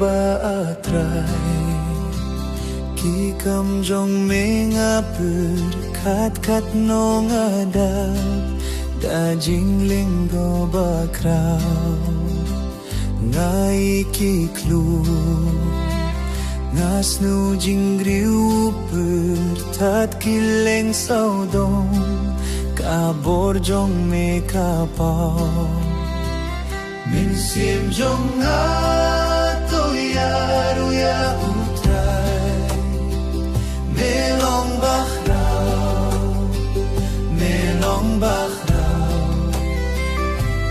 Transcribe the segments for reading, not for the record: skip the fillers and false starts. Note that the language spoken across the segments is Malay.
ba atray ki kam jong menga kat no ngadap da jingling go ba kraw ngai ki klu ngas nu jingriu tat kileng saudong kabor jong me kapau min sim jong to yaru ya utrai melong bakhrau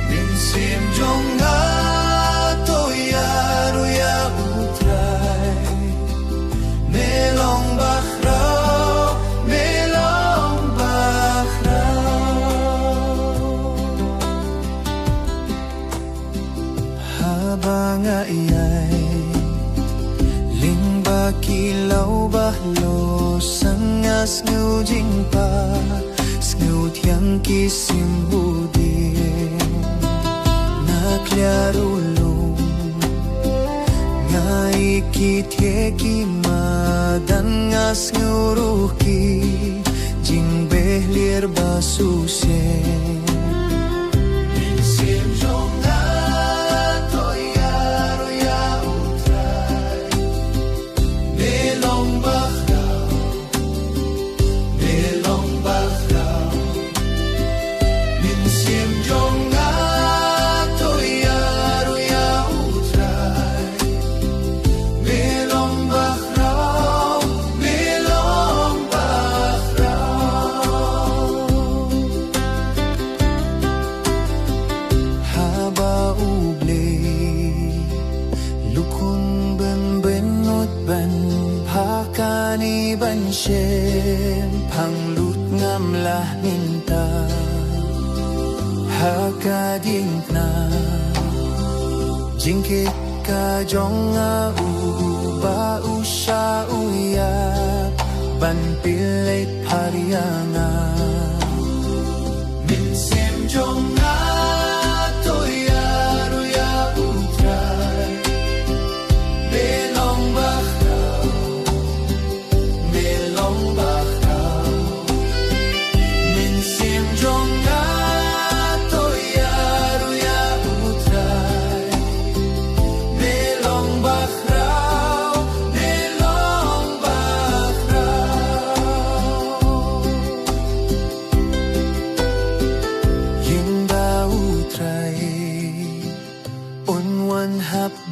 min sim jong to yaru ya utrai melong bakhrau habang iyay lingba kilaw bahlo sangas ngu jingpa snu tiang kisim budin naklarulong ngai kiteki madan ngas nguruki jing behlir basusen Pakani ban shem panglut ngam lah minta hakading na jingkit ka jong u ba usha uya ban pilit harianga min sem jong to yaru ya utrai belong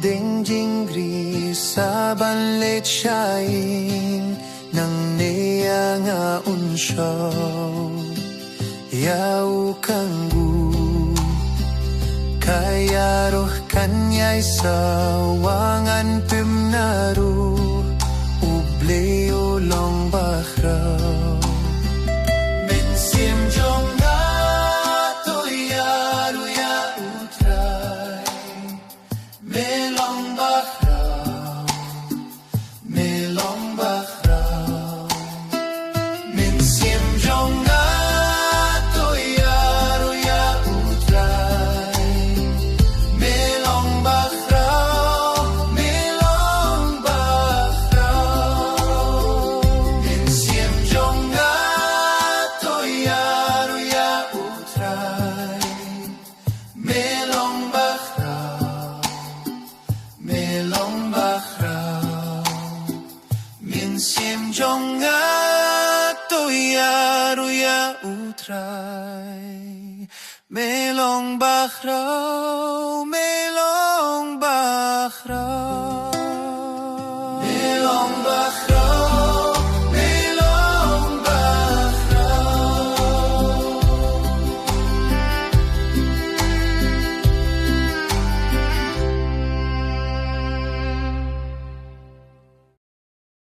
ding jingri saban let shine nang neya nga unshaw yau kanggu kaya roh kanyay sawangan pimnaru ubleo long bakraw min sim jong to yaru ya utray melong bakhrau min sim jong to yaru ya utray melong bakhrau min sim jong to yaru ya utray melong bakhrau min sim jong to yaru ya utray melong bakhrau melong bakhrau